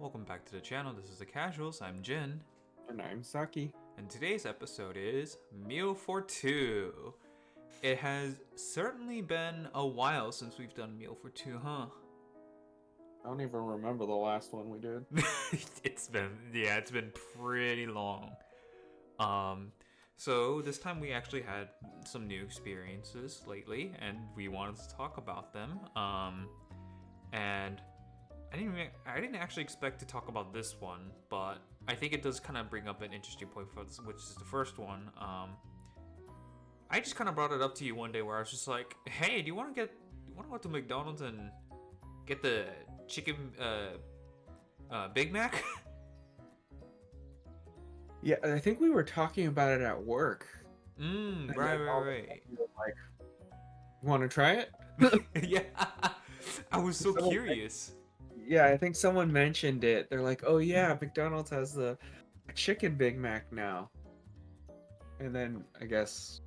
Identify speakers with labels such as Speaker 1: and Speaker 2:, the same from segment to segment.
Speaker 1: Welcome back to the channel. This is The Casuals. I'm Jin.
Speaker 2: And I'm Saki.
Speaker 1: And today's episode is Meal for Two. It has certainly been a while since we've done Meal for Two, huh?
Speaker 2: I don't even remember the last one we did.
Speaker 1: It's been pretty long. So this time we actually had some new experiences lately, and we wanted to talk about them. And I didn't actually expect to talk about this one, but I think it does kind of bring up an interesting point for this, which is the first one. I just kind of brought it up to you one day where I was just like, "Hey, do you want to go to McDonald's and get the chicken Big Mac?"
Speaker 2: Yeah, I think we were talking about it at work.
Speaker 1: Right.
Speaker 2: You were like, want to try it?
Speaker 1: Yeah, I was so
Speaker 2: Someone-
Speaker 1: curious.
Speaker 2: Yeah, I think someone mentioned it. They're like, oh yeah, McDonald's has the chicken Big Mac now. And then I guess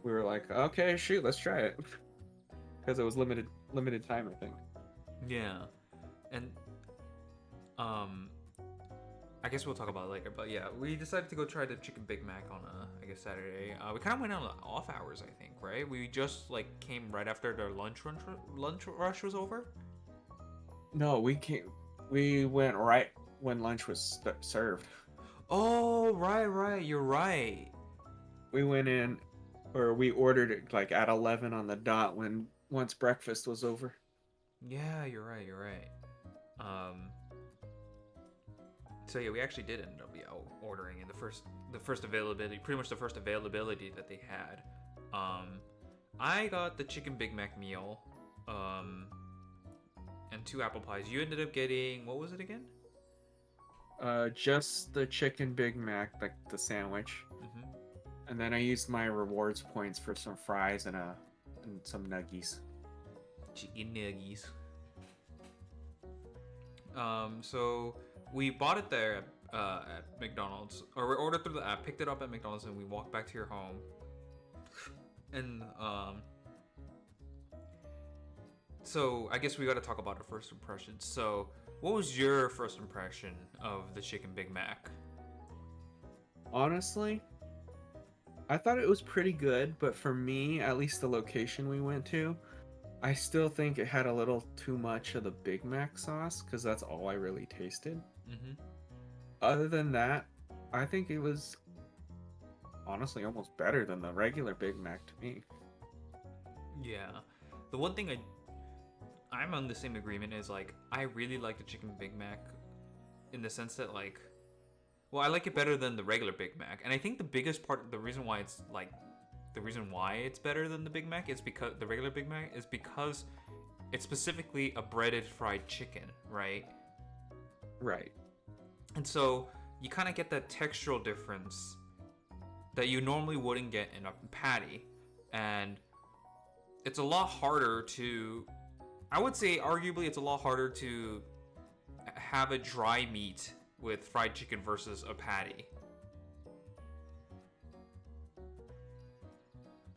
Speaker 2: we were like, okay, shoot, let's try it. Because it was limited time, I think.
Speaker 1: Yeah, and I guess we'll talk about it later. But yeah, we decided to go try the chicken Big Mac on I guess Saturday. We kind of went on off hours, I think, right? We just like came right after the lunch rush was over.
Speaker 2: No, we went right when lunch was served.
Speaker 1: Oh, right, you're right.
Speaker 2: We went in, or we ordered it like at 11 on the dot once breakfast was over.
Speaker 1: Yeah, you're right. So yeah, we actually did end up ordering in the first availability, pretty much the first availability that they had. I got the chicken Big Mac meal, and 2 apple pies. You ended up getting, what was it again?
Speaker 2: Just the chicken Big Mac, like the sandwich,
Speaker 1: Mm-hmm.
Speaker 2: and then I used my rewards points for some fries and some nuggies.
Speaker 1: Chicken nuggies. So we bought it there at McDonald's, or we ordered through the app, picked it up at McDonald's, and we walked back to your home. And so I guess we got to talk about our first impressions. So, what was your first impression of the chicken Big Mac?
Speaker 2: Honestly, I thought it was pretty good, but for me, at least the location we went to, I still think it had a little too much of the Big Mac sauce because that's all I really tasted.
Speaker 1: Mm-hmm.
Speaker 2: Other than that, I think it was honestly almost better than the regular Big Mac to me.
Speaker 1: Yeah, the one thing I'm on the same agreement is like I really like the chicken Big Mac, in the sense that like, well, I like it better than the regular Big Mac, and I think the biggest part, the reason why it's better than the Big Mac is because the regular Big Mac is because it's specifically a breaded fried chicken, right?
Speaker 2: Right.
Speaker 1: And so you kind of get that textural difference that you normally wouldn't get in a patty, and it's a lot harder to, I would say arguably it's a lot harder to have a dry meat with fried chicken versus a patty.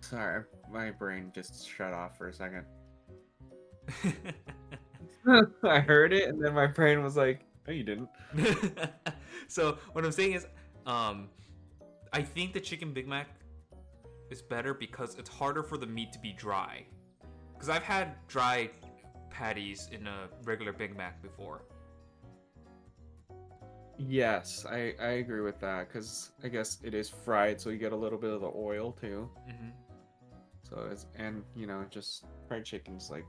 Speaker 2: Sorry, my brain just shut off for a second. I heard it, and then my brain was like, "No, you didn't."
Speaker 1: So what I'm saying is, I think the chicken Big Mac is better because it's harder for the meat to be dry. Because I've had dry patties in a regular Big Mac before.
Speaker 2: Yes, I agree with that because I guess it is fried, so you get a little bit of the oil too.
Speaker 1: Mm-hmm.
Speaker 2: So it's and just fried chicken's like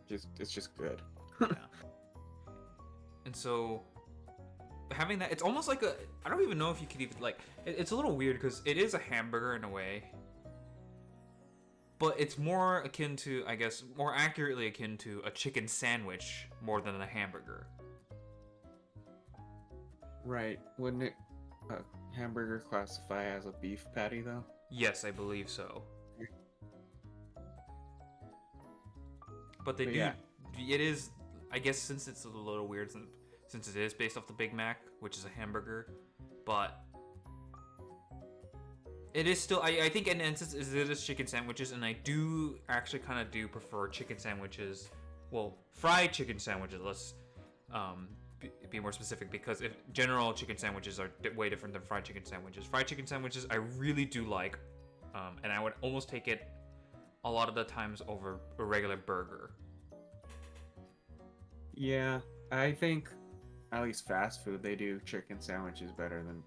Speaker 2: it's just good.
Speaker 1: Yeah. And so having that, it's almost like I don't even know if you could even like it's a little weird because it is a hamburger in a way, but it's more akin to, I guess, more accurately akin to a chicken sandwich more than a hamburger.
Speaker 2: Right. Wouldn't it hamburger classify as a beef patty though?
Speaker 1: Yes, I believe so. But they
Speaker 2: But
Speaker 1: do.
Speaker 2: yeah.
Speaker 1: It is, I guess, since it's a little weird, since it is based off the Big Mac, which is a hamburger, but it is still. I think in instance it is chicken sandwiches, and I do actually kind of do prefer chicken sandwiches. Well, fried chicken sandwiches. be more specific, because if general chicken sandwiches are way different than fried chicken sandwiches. Fried chicken sandwiches I really do like, and I would almost take it a lot of the times over a regular burger.
Speaker 2: Yeah, I think at least fast food they do chicken sandwiches better than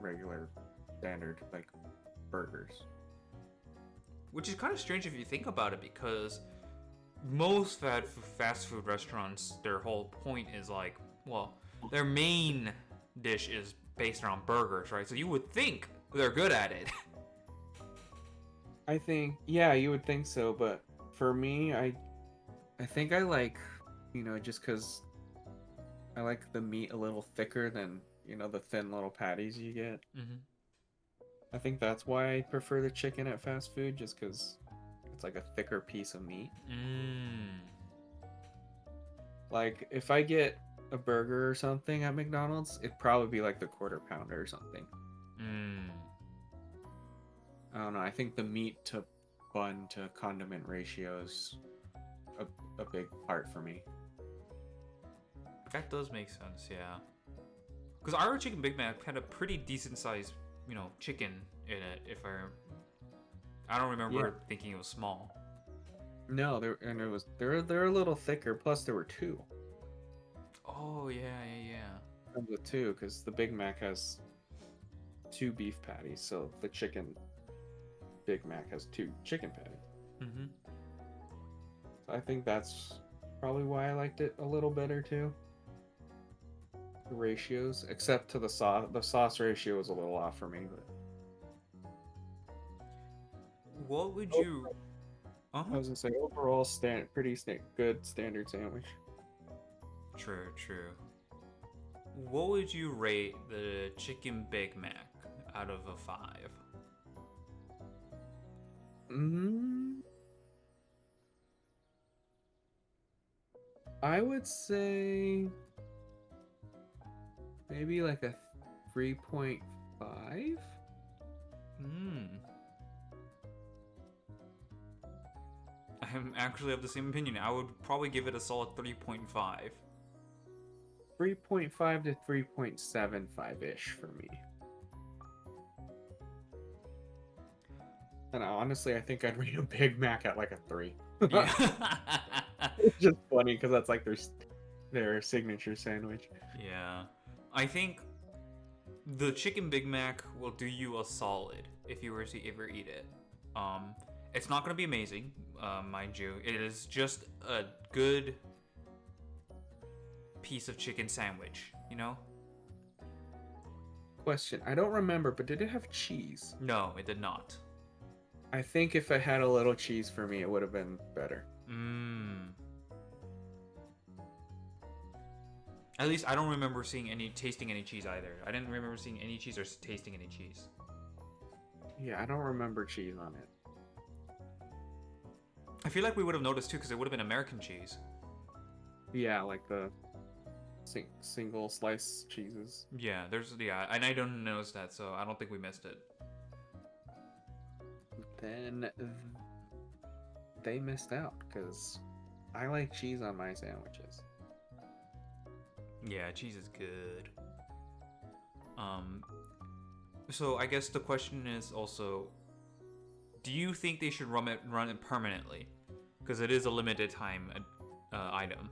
Speaker 2: regular standard like burgers.
Speaker 1: Which is kind of strange if you think about it, because most fast food restaurants, their whole point is like, well, their main dish is based around burgers, right? So you would think they're good at it.
Speaker 2: I think, yeah, you would think so, but for me, I think I like, just because I like the meat a little thicker than, the thin little patties you get.
Speaker 1: Mm-hmm.
Speaker 2: I think that's why I prefer the chicken at fast food, just because it's like a thicker piece of meat. Like, if I get a burger or something at McDonald's, it'd probably be like the quarter pounder or something. I don't know. I think the meat to bun to condiment ratio is a big part for me.
Speaker 1: That does make sense, yeah. Because our chicken Big Mac had a pretty decent sized, chicken in it. I don't remember thinking it was small.
Speaker 2: No, they're a little thicker. Plus, there were two.
Speaker 1: Oh yeah.
Speaker 2: Comes with two, because the Big Mac has two beef patties, so the chicken Big Mac has two chicken patties.
Speaker 1: Mm-hmm.
Speaker 2: So I think that's probably why I liked it a little better too. The ratios, except to the sauce. The sauce ratio was a little off for me, but.
Speaker 1: What would you?
Speaker 2: I was gonna say overall, good standard sandwich.
Speaker 1: True. What would you rate the chicken Big Mac out of a 5?
Speaker 2: I would say maybe like a 3.5.
Speaker 1: I'm actually of the same opinion. I would probably give it a solid 3.5.
Speaker 2: 3.5 to 3.75-ish for me. And honestly, I think I'd rate a Big Mac at like a 3.
Speaker 1: Yeah.
Speaker 2: It's just funny because that's like their signature sandwich.
Speaker 1: Yeah. I think the chicken Big Mac will do you a solid if you were to ever eat it. It's not going to be amazing, mind you. It is just a good piece of chicken sandwich,
Speaker 2: Question. I don't remember, but did it have cheese?
Speaker 1: No, it did not.
Speaker 2: I think if it had a little cheese for me, it would have been better.
Speaker 1: At least I don't remember tasting any cheese either. I didn't remember seeing any cheese or tasting any cheese.
Speaker 2: Yeah, I don't remember cheese on it.
Speaker 1: I feel like we would have noticed too, because it would have been American cheese.
Speaker 2: Yeah, like the single slice cheeses.
Speaker 1: Yeah, and I don't notice that, so I don't think we missed it.
Speaker 2: Then they missed out, because I like cheese on my sandwiches.
Speaker 1: Yeah, cheese is good. So I guess the question is also, do you think they should run it permanently? Because it is a limited time item.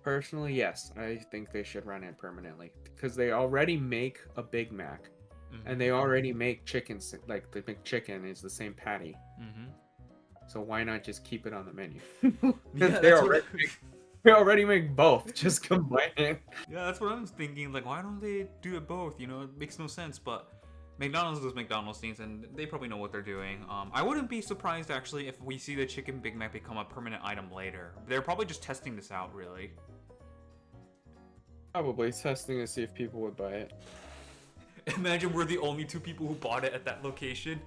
Speaker 2: Personally, yes, I think they should run it permanently, because they already make a Big Mac, and they already make chicken, like the McChicken is the same patty. So why not just keep it on the menu?
Speaker 1: Yeah,
Speaker 2: they already make both. Just combine it.
Speaker 1: Yeah, that's what I'm thinking. Like, why don't they do it both? It makes no sense. But McDonald's does McDonald's things, and they probably know what they're doing. I wouldn't be surprised actually if we see the chicken Big Mac become a permanent item later. They're probably just testing this out, really.
Speaker 2: Probably testing to see if people would buy it.
Speaker 1: Imagine we're the only 2 people who bought it at that location.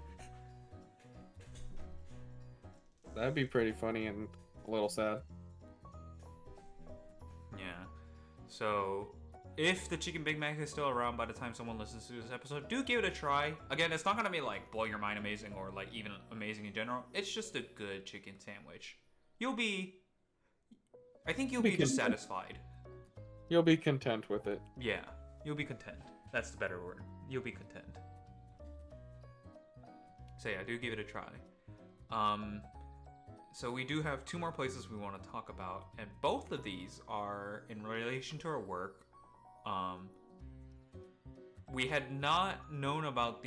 Speaker 2: That'd be pretty funny and a little sad.
Speaker 1: Yeah. So, if the chicken Big Mac is still around by the time someone listens to this episode, do give it a try. Again, it's not gonna be like blow your mind amazing or like even amazing in general. It's just a good chicken sandwich. I think you'll be just satisfied.
Speaker 2: You'll be content with it.
Speaker 1: Yeah, you'll be content. That's the better word. You'll be content. So yeah, do give it a try. Um, so we do have two more places we want to talk about, and both of these are in relation to our work. Um, we had not known about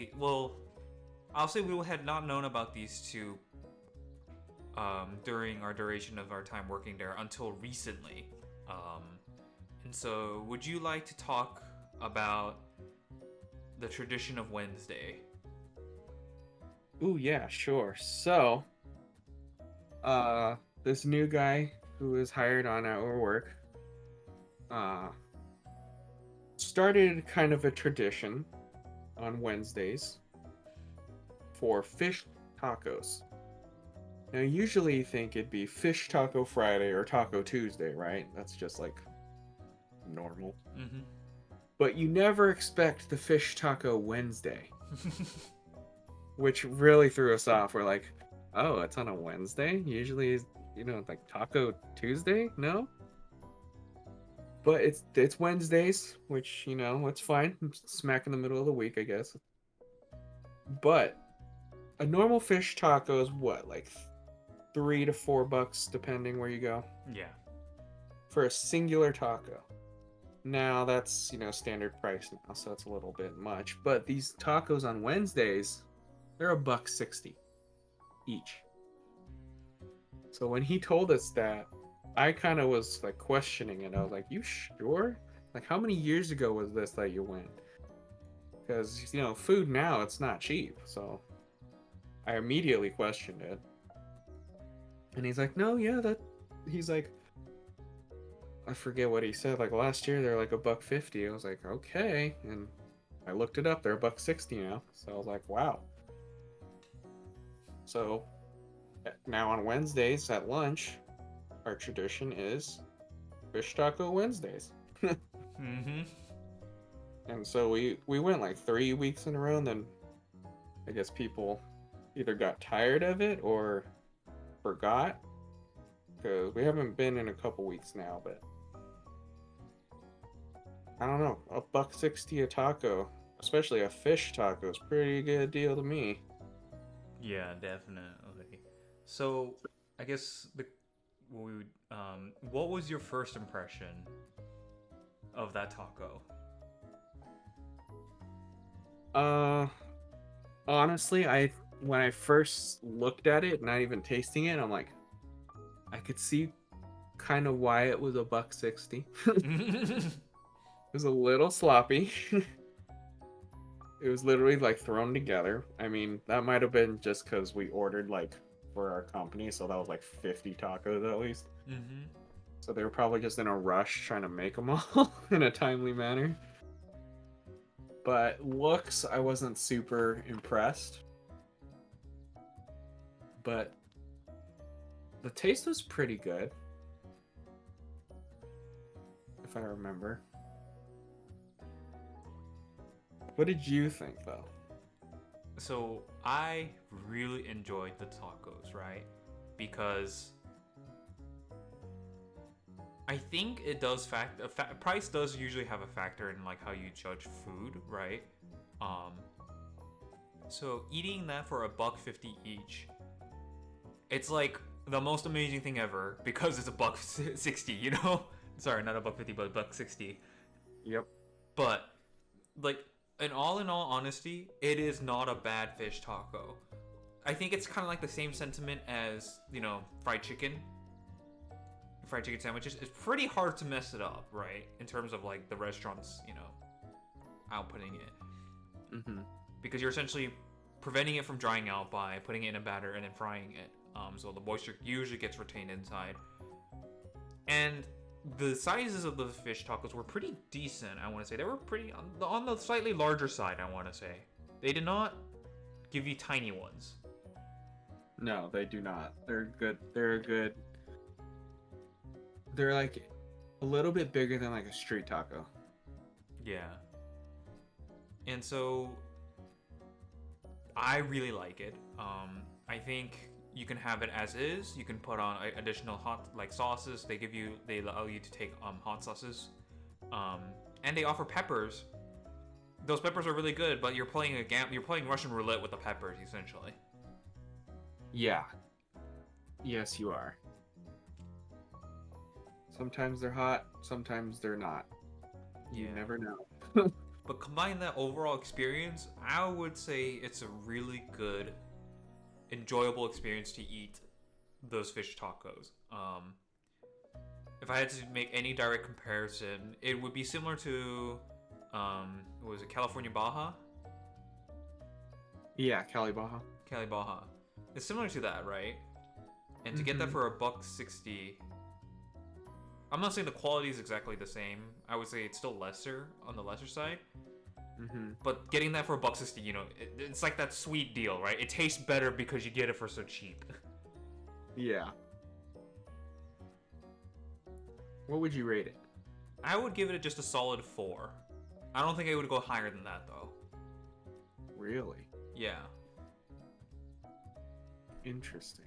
Speaker 1: I'll say we had not known about these two during our duration of our time working there until recently. And so, would you like to talk about the tradition of Wednesday?
Speaker 2: Ooh, yeah, sure. So, this new guy who is hired on our work, uh, started kind of a tradition on Wednesdays for fish tacos. Now, usually you think it'd be Fish Taco Friday or Taco Tuesday, right? That's just like normal.
Speaker 1: Mm-hmm.
Speaker 2: But you never expect the Fish Taco Wednesday, which really threw us off. We're like, oh, it's on a Wednesday? Usually, like Taco Tuesday? No? But it's Wednesdays, which, it's fine. Smack in the middle of the week, I guess. But a normal fish taco is what, like $3 to $4, depending where you go,
Speaker 1: Yeah.
Speaker 2: for a singular taco. Now that's standard price now, so it's a little bit much. But these tacos on Wednesdays, they're $1.60 each. So when he told us that, I kind of was like questioning it. I was like, "You sure? Like, how many years ago was this that you went?" Because food now it's not cheap. So I immediately questioned it. And he's like, "No, yeah, that." He's like, I forget what he said. Like last year, they're like $1.50. I was like, okay, and I looked it up. They're $1.60 now. So I was like, wow. So now on Wednesdays at lunch, our tradition is Fish Taco Wednesdays.
Speaker 1: Mm-hmm.
Speaker 2: And so we went like 3 weeks in a row, and then I guess people either got tired of it or forgot, because we haven't been in a couple weeks now. But I don't know, $1.60 a taco, especially a fish taco, is pretty good deal to me.
Speaker 1: Yeah, definitely. So, I guess what was your first impression of that taco?
Speaker 2: Honestly, when I first looked at it, not even tasting it, I'm like, I could see kind of why it was $1.60. It was a little sloppy. It was literally like thrown together. I mean, that might have been just because we ordered like for our company, so that was like 50 tacos at least.
Speaker 1: Mm-hmm.
Speaker 2: So they were probably just in a rush trying to make them all in a timely manner. But looks, I wasn't super impressed. But the taste was pretty good, if I remember. What did you think, though?
Speaker 1: So I really enjoyed the tacos, right? Because I think it does price does usually have a factor in like how you judge food, right? Um, so eating that for $1.50 each, it's like the most amazing thing ever because it's $1.60, you know? Sorry, not $1.50, but $1.60.
Speaker 2: Yep.
Speaker 1: But like, in all honesty, it is not a bad fish taco. I think it's kind of like the same sentiment as fried chicken sandwiches. It's pretty hard to mess it up, right? In terms of like the restaurants, outputting it, because you're essentially preventing it from drying out by putting it in a batter and then frying it. So the moisture usually gets retained inside. And the sizes of the fish tacos were pretty decent, I want to say. They were pretty on the slightly larger side, I want to say. They did not give you tiny ones.
Speaker 2: No, they do not. They're good. They're good. They're like a little bit bigger than like a street taco.
Speaker 1: Yeah. And so I really like it. I think you can have it as is. You can put on additional hot sauces. They allow you to take hot sauces Um, and they offer peppers. Those peppers are really good, but you're playing you're playing Russian roulette with the peppers essentially.
Speaker 2: Yeah. Yes, you are. Sometimes they're hot, sometimes they're not. You
Speaker 1: Yeah.
Speaker 2: never know.
Speaker 1: But combine that overall experience, I would say it's a really good, enjoyable experience to eat those fish tacos. If I had to make any direct comparison, it would be similar to, what was it, California Baja?
Speaker 2: Yeah, Cali Baja.
Speaker 1: Cali Baja. It's similar to that, right? And to get that for $1.60, I'm not saying the quality is exactly the same. I would say it's still lesser on the lesser side. But getting that for $1.60, you know, it's like that sweet deal, right? It tastes better because you get it for so cheap.
Speaker 2: Yeah. What would you rate it?
Speaker 1: I would give it just a solid 4. I don't think I would go higher than that though.
Speaker 2: Really?
Speaker 1: Yeah.
Speaker 2: Interesting.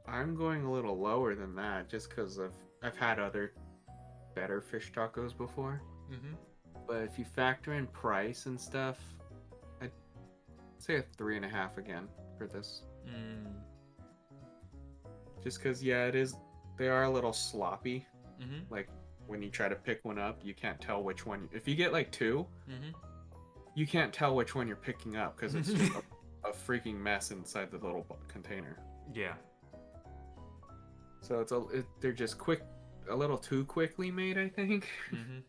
Speaker 2: I'm going a little lower than that just because I've had other better fish tacos before.
Speaker 1: Mm-hmm.
Speaker 2: But if you factor in price and stuff, I'd say a 3.5 again for this. Just because, yeah, it is. They are a little sloppy.
Speaker 1: Mm-hmm.
Speaker 2: Like when you try to pick one up, you can't tell which one. If you get like two,
Speaker 1: Mm-hmm.
Speaker 2: you can't tell which one you're picking up because it's just a freaking mess inside the little container.
Speaker 1: Yeah.
Speaker 2: So they're just quick, a little too quickly made, I think.
Speaker 1: Mm-hmm.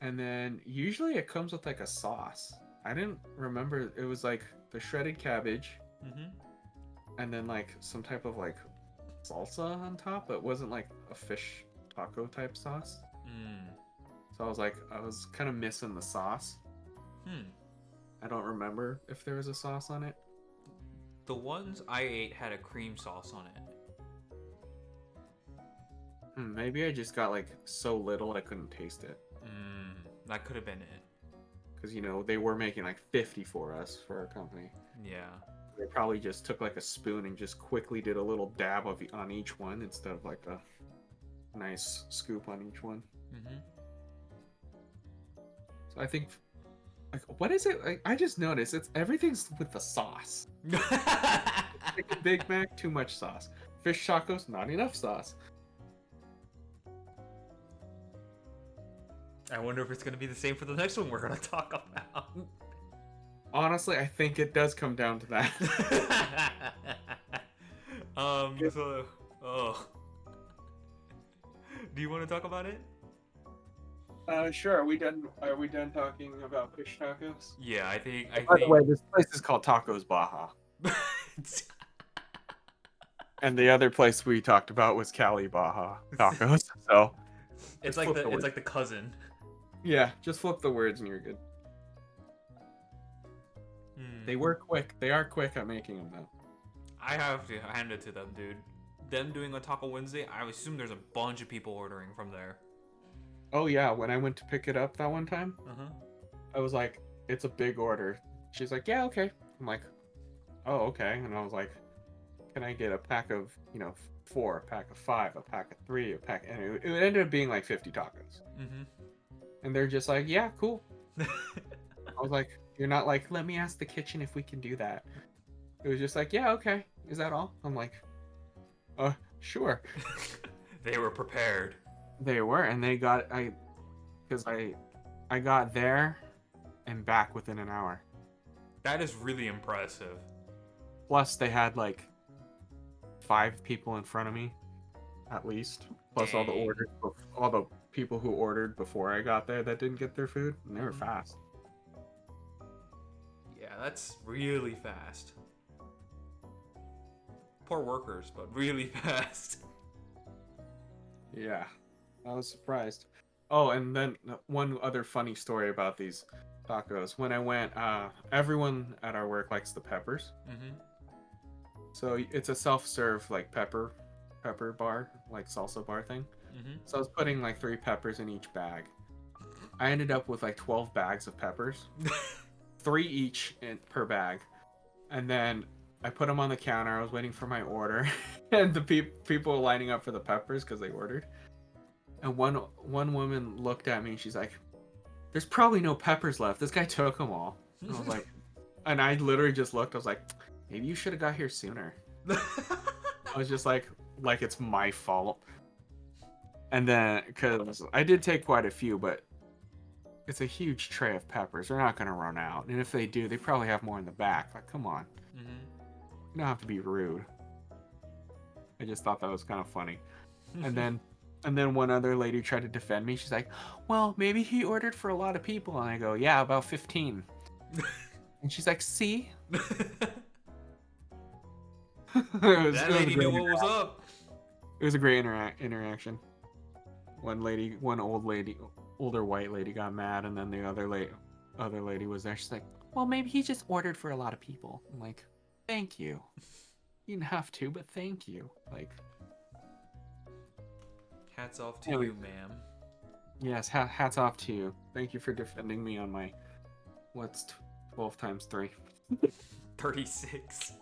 Speaker 2: And then usually it comes with like a sauce. I didn't remember. It was like the shredded cabbage
Speaker 1: Mm-hmm.
Speaker 2: and then like some type of like salsa on top. But it wasn't like a fish taco type sauce. So I was kind of missing the sauce. I don't remember if there was a sauce on it.
Speaker 1: The ones I ate had a cream sauce on it.
Speaker 2: Maybe I just got like so little I couldn't taste it.
Speaker 1: That could have been it.
Speaker 2: Because, you know, they were making like 50 for us for our company.
Speaker 1: Yeah.
Speaker 2: They probably just took like a spoon and just quickly did a little dab on each one instead of like a nice scoop on each one.
Speaker 1: Mm-hmm.
Speaker 2: So I think, like, what is it? I just noticed everything's with the sauce. Like Big Mac, too much sauce. Fish tacos, not enough sauce.
Speaker 1: I wonder if it's going to be the same for the next one we're going to talk about.
Speaker 2: Honestly, I think it does come down to that.
Speaker 1: Do you want to talk about it?
Speaker 2: Sure. Are we done? Are we done talking about fish tacos?
Speaker 1: Yeah, I think.
Speaker 2: By the way, this place is called Tacos Baja, and the other place we talked about was Cali Baja Tacos. So
Speaker 1: it's
Speaker 2: like
Speaker 1: the cousin.
Speaker 2: Yeah, just flip the words and you're good. They were quick. They are quick at making them though.
Speaker 1: I have to hand it to them, dude. Them doing a Taco Wednesday, I assume there's a bunch of people ordering from there.
Speaker 2: Oh yeah, when I went to pick it up that one time,
Speaker 1: Uh-huh.
Speaker 2: I was like, "It's a big order." She's like, "Yeah, okay." I'm like, "Oh, okay." And I was like, "Can I get a pack of, 4, a pack of 5, a pack of 3, a pack?" And it ended up being like 50 tacos.
Speaker 1: Mm-hmm.
Speaker 2: And they're just like, "Yeah, cool." I was like, "You're not like, let me ask the kitchen if we can do that." It was just like, "Yeah, okay. Is that all?" I'm like, sure."
Speaker 1: They were prepared.
Speaker 2: They were, and they got I got there and back within an hour.
Speaker 1: That is really impressive.
Speaker 2: Plus, they had like 5 people in front of me, at least. Plus all the
Speaker 1: Dang.
Speaker 2: orders, all the people who ordered before I got there that didn't get their food, and they were fast.
Speaker 1: Yeah, that's really fast. Poor workers, but really fast.
Speaker 2: Yeah, I was surprised. Oh, and then one other funny story about these tacos. When I went, everyone at our work likes the peppers.
Speaker 1: Mm-hmm.
Speaker 2: So it's a self-serve like pepper bar, like salsa bar thing.
Speaker 1: Mm-hmm.
Speaker 2: So I was putting like 3 peppers in each bag. I ended up with like 12 bags of peppers, 3 each per bag, and then I put them on the counter. I was waiting for my order, and the people were lining up for the peppers because they ordered. And one woman looked at me and she's like, "There's probably no peppers left. This guy took them all." And I was like, and I literally just looked. I was like, maybe you should have got here sooner. I was just like it's my fault. And then, because I did take quite a few, but it's a huge tray of peppers. They're not going to run out. And if they do, they probably have more in the back. Like, come on. You don't have to be rude. I just thought that was kind of funny. And then one other lady tried to defend me. She's like, well, maybe he ordered for a lot of people. And I go, yeah, about 15. And she's like, see?
Speaker 1: That lady knew what was up.
Speaker 2: It was a great interaction. One older white lady got mad, and then the other lady was there. She's like, well, maybe he just ordered for a lot of people. I'm like, thank you. You didn't have to, but thank you. Like,
Speaker 1: hats off to you, ma'am.
Speaker 2: Yes, hats off to you. Thank you for defending me on my, what's 12 times 3?
Speaker 1: 36.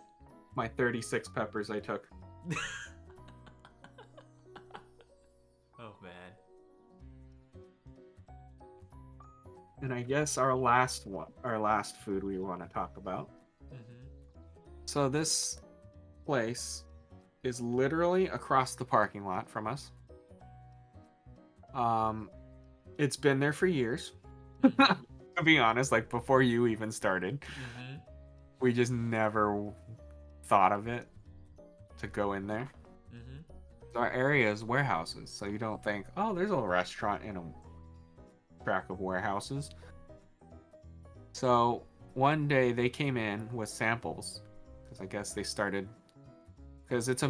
Speaker 2: My 36 peppers I took.
Speaker 1: Oh, man.
Speaker 2: And I guess our last food we want to talk about. So this place is literally across the parking lot from us. It's been there for years. To be honest, like before you even started. We just never thought of it to go in there. Our area is warehouses, so you don't think, oh, there's a restaurant in a track of warehouses. So one day they came in with samples, because I guess they started, because it's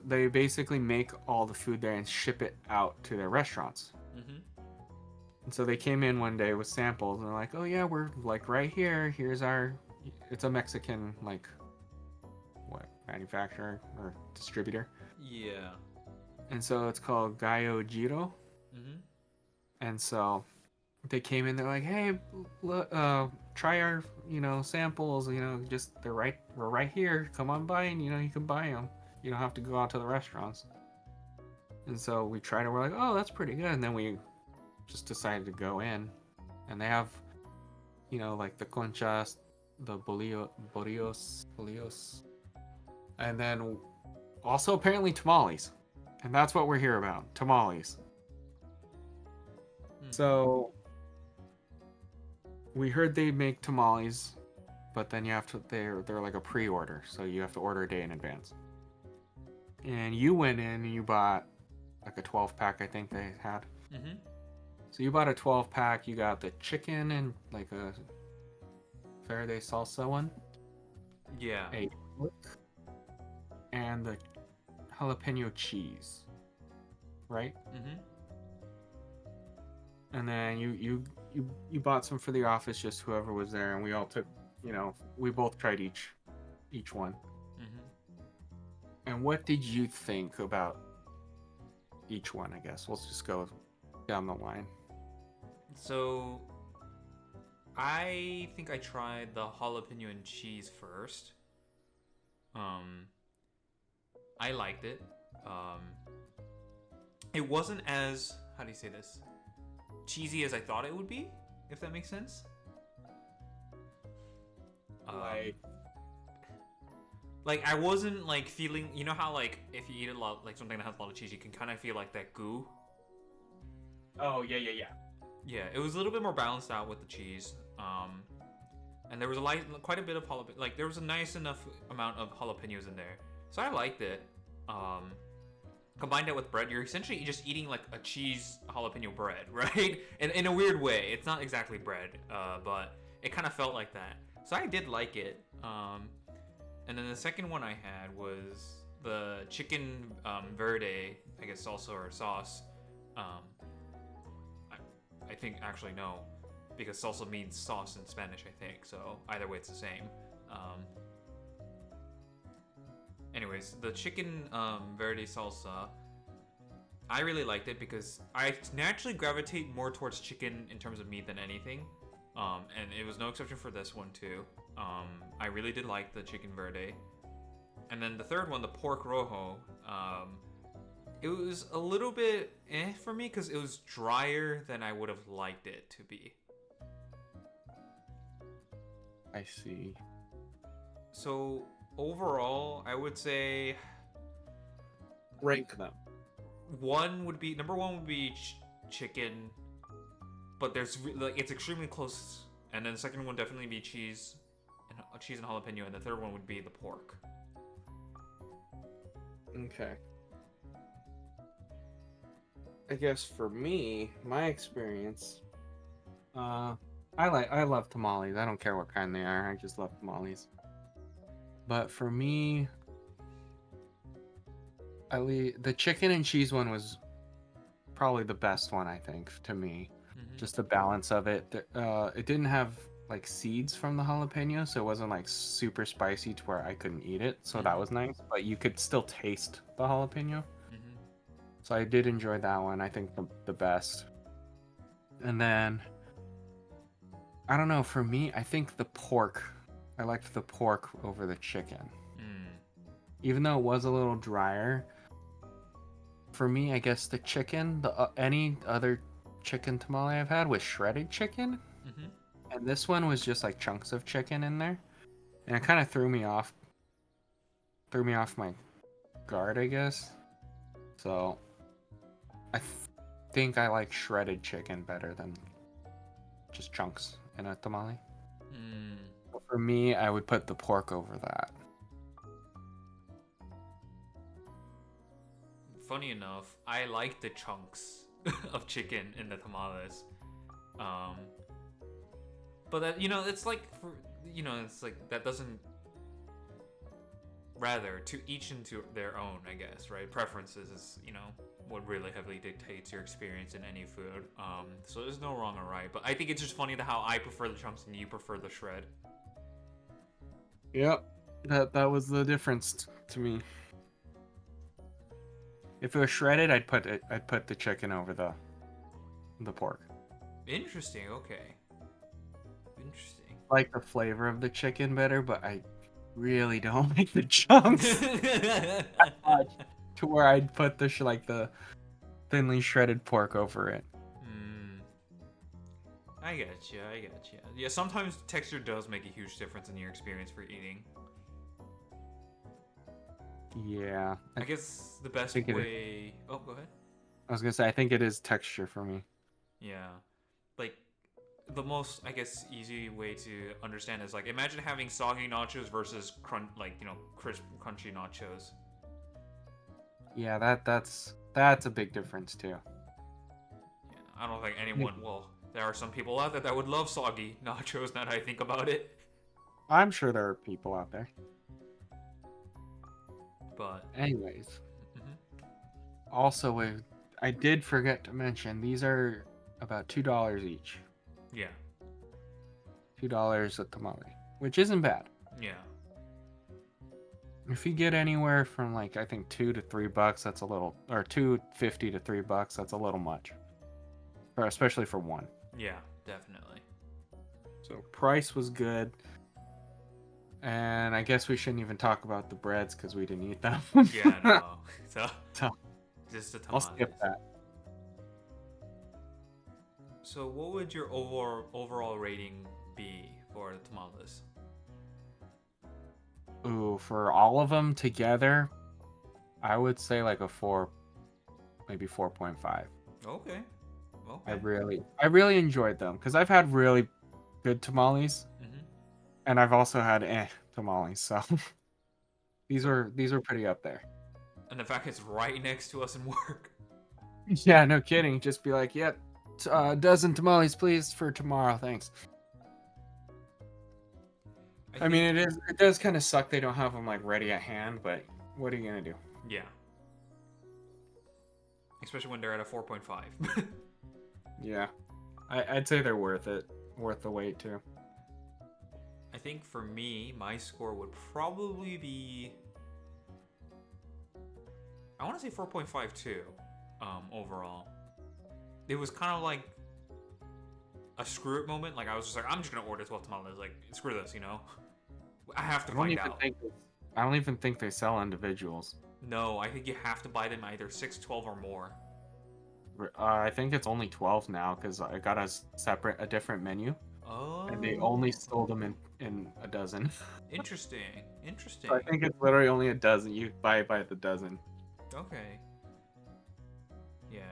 Speaker 2: they basically make all the food there and ship it out to their restaurants. And so they came in one day with samples and they're like, oh yeah, we're like right here. Here's it's a Mexican like manufacturer or distributor.
Speaker 1: Yeah.
Speaker 2: And so it's called Gallo Giro. And so they came in, they're like, hey, look, try our, samples, we're right here. Come on by and, you can buy them. You don't have to go out to the restaurants. And so we tried it. We're like, oh, that's pretty good. And then we just decided to go in. And they have, like the conchas, the bolillos. And then also apparently tamales. And that's what we're here about, tamales. So we heard they make tamales, but then you have to, they're like a pre-order, so you have to order a day in advance. And you went in and you bought like a 12-pack, I think they had. So you bought a 12-pack, you got the chicken and like a verde salsa one.
Speaker 1: Yeah.
Speaker 2: And the jalapeno cheese, right? And then you bought some for the office, just whoever was there, and we all took, we both tried each one. And what did you think about each one? I guess let's just go down the line.
Speaker 1: So I think I tried the jalapeno and cheese first. I liked it. It wasn't as, how do you say this, cheesy as I thought it would be, if that makes sense. Like I wasn't like feeling, how like if you eat a lot, like something that has a lot of cheese, you can kind of feel like that goo.
Speaker 2: Oh yeah.
Speaker 1: Yeah, it was a little bit more balanced out with the cheese. And there was quite a bit of jalapeno. Like there was a nice enough amount of jalapenos in there, so I liked it. Combined it with bread, you're essentially just eating like a cheese jalapeno bread, right? In a weird way, it's not exactly bread, but it kind of felt like that. So I did like it. And then the second one I had was the chicken verde, I guess salsa or sauce. I think actually no, because salsa means sauce in Spanish, I think. So either way, it's the same. Anyways, the chicken verde salsa, I really liked it because I naturally gravitate more towards chicken in terms of meat than anything. And it was no exception for this one too. I really did like the chicken verde. And then the third one, the pork rojo, It was a little bit for me because it was drier than I would have liked it to be.
Speaker 2: I see.
Speaker 1: So overall, I would say
Speaker 2: Rank them.
Speaker 1: number one would be chicken, but like it's extremely close. And then the second one definitely be cheese and jalapeno, and the third one would be the pork.
Speaker 2: Okay. I guess for me, my experience, I love tamales. I don't care what kind they are. I just love tamales. But for me, the chicken and cheese one was probably the best one, I think, to me.
Speaker 1: Mm-hmm.
Speaker 2: Just the balance of it. It didn't have like seeds from the jalapeno, so it wasn't like super spicy to where I couldn't eat it. So that was nice. But you could still taste the jalapeno.
Speaker 1: Mm-hmm.
Speaker 2: So I did enjoy that one. I think the best. And then I don't know, for me, I think the pork. I liked the pork over the chicken. Even though it was a little drier. For me, I guess the chicken, any other chicken tamale I've had was shredded chicken.
Speaker 1: Mm-hmm.
Speaker 2: And this one was just like chunks of chicken in there. And it kind of threw me off my guard, I guess. So I think I like shredded chicken better than just chunks in a tamale. But for me, I would put the pork over that.
Speaker 1: Funny enough, I like the chunks of chicken in the tamales. But that, it's like it's like that doesn't. Rather, to each into their own, I guess, right? Preferences is, what really heavily dictates your experience in any food. So there's no wrong or right, but I think it's just funny how I prefer the chunks and you prefer the shred.
Speaker 2: Yep, that was the difference to me. If it was shredded, I'd put the chicken over the pork.
Speaker 1: Interesting. Okay. Interesting.
Speaker 2: I like the flavor of the chicken better, but I really don't like the chunks to where I'd put the thinly shredded pork over it.
Speaker 1: I get you. Yeah, sometimes texture does make a huge difference in your experience for eating.
Speaker 2: Yeah.
Speaker 1: I guess the best way... Oh, go ahead.
Speaker 2: I was gonna say, I think it is texture for me.
Speaker 1: Yeah. Like, the most, I guess, easy way to understand is, like, imagine having soggy nachos versus, crisp, crunchy nachos.
Speaker 2: Yeah, that's a big difference, too.
Speaker 1: Yeah, I don't think anyone... Well, there are some people out there that would love soggy nachos, now that I think about it.
Speaker 2: I'm sure there are people out there.
Speaker 1: But...
Speaker 2: Anyways. Also, I did forget to mention, these are about $2 each.
Speaker 1: Yeah.
Speaker 2: $2 a tamale, which isn't bad.
Speaker 1: Yeah.
Speaker 2: If you get anywhere from I think $2 to $3, that's a little, or $2.50 to $3, that's a little much, especially for one.
Speaker 1: Yeah, definitely.
Speaker 2: So price was good, and I guess we shouldn't even talk about the breads because we didn't eat them.
Speaker 1: Yeah, no. So just the tamales.
Speaker 2: I'll skip that.
Speaker 1: So what would your overall rating be for the tamales?
Speaker 2: Ooh, for all of them together, I would say like a 4, maybe 4.5.
Speaker 1: Okay.
Speaker 2: I really enjoyed them because I've had really good tamales, and I've also had tamales. So these were pretty up there.
Speaker 1: And the fact it's right next to us in work.
Speaker 2: Yeah, no kidding. Just be like, yep, a dozen tamales, please, for tomorrow. Thanks. I mean, it does kind of suck they don't have them like ready at hand, but what are you gonna do?
Speaker 1: Yeah. Especially when they're at a 4.5.
Speaker 2: Yeah, I'd say they're worth it, worth the wait too.
Speaker 1: I think for me, my score would probably be, I want to say 4.5 too, overall. It was kind of like a screw it moment. Like I was just like, I'm just gonna order 12 tamales. Like screw this, I have to find out.
Speaker 2: I don't even think they sell individuals.
Speaker 1: No, I think you have to buy them either 6, 12, or more.
Speaker 2: I think it's only 12 now because I got a different menu, and they only
Speaker 1: Oh,
Speaker 2: sold them in a dozen.
Speaker 1: interesting.
Speaker 2: So I
Speaker 1: Interesting.
Speaker 2: think it's literally only a dozen. You buy it by the dozen.
Speaker 1: Okay. Yeah.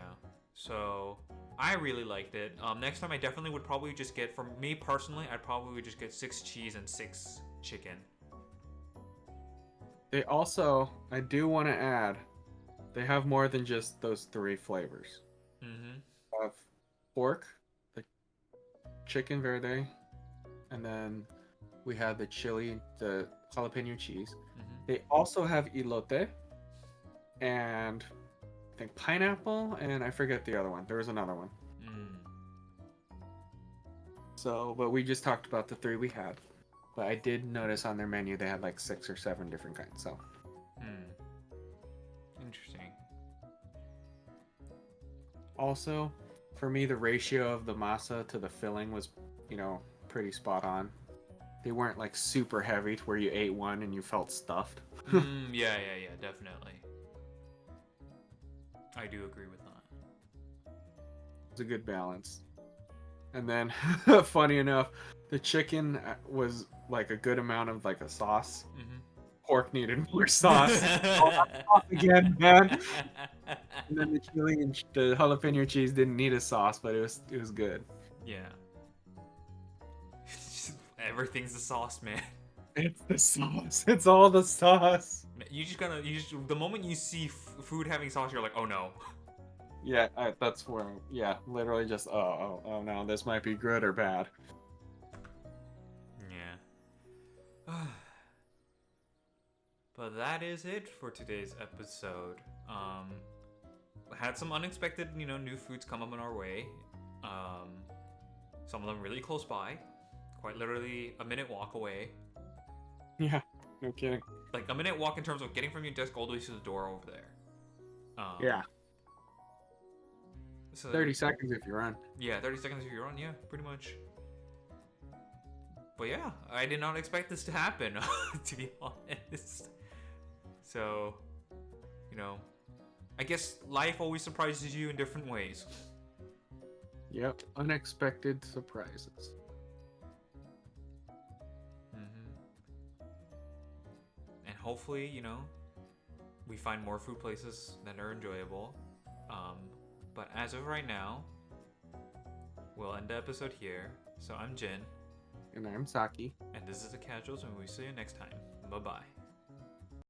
Speaker 1: So I really liked it. Next time I definitely would probably just get, for me personally, I'd probably would just get 6 cheese and 6 chicken.
Speaker 2: They also, I do want to add, they have more than just those three flavors.
Speaker 1: Mm-hmm.
Speaker 2: They have pork, the chicken verde, and then we have the chili, the jalapeno cheese.
Speaker 1: Mm-hmm.
Speaker 2: They also have elote and I think pineapple, and I forget the other one. There was another one.
Speaker 1: Mm.
Speaker 2: So, but we just talked about the three we had. But I did notice on their menu they had like 6 or 7 different kinds. So,
Speaker 1: Hmm. Interesting.
Speaker 2: also, for me, the ratio of the masa to the filling was, pretty spot on. They weren't like super heavy to where you ate one and you felt stuffed.
Speaker 1: Yeah, yeah, yeah, definitely. I do agree with that.
Speaker 2: It's a good balance. And then, funny enough, the chicken was like a good amount of like a sauce.
Speaker 1: Mm-hmm.
Speaker 2: Pork needed more sauce. Oh, that's sauce again, man. And then the chili and the jalapeno cheese didn't need a sauce, but it was good.
Speaker 1: Yeah. Everything's the sauce, man.
Speaker 2: It's the sauce. It's all the sauce.
Speaker 1: The moment you see food having sauce, you're like, oh no.
Speaker 2: Yeah, that's where. Yeah, literally just oh no, this might be good or bad.
Speaker 1: Yeah. But that is it for today's episode. Had some unexpected, new foods come up in our way. Some of them really close by, quite literally a minute walk away.
Speaker 2: Yeah, no kidding.
Speaker 1: Like a minute walk in terms of getting from your desk all the way to the door over there.
Speaker 2: Yeah,
Speaker 1: So
Speaker 2: 30 seconds if you run.
Speaker 1: Yeah, 30 seconds if you're on. Yeah, pretty much. But yeah, I did not expect this to happen, to be honest. So, I guess life always surprises you in different ways.
Speaker 2: Yep, unexpected surprises.
Speaker 1: And hopefully, we find more food places that are enjoyable. But as of right now, we'll end the episode here. So I'm Jin.
Speaker 2: And I'm Saki.
Speaker 1: And this is The Casuals, and we'll see you next time. Bye-bye.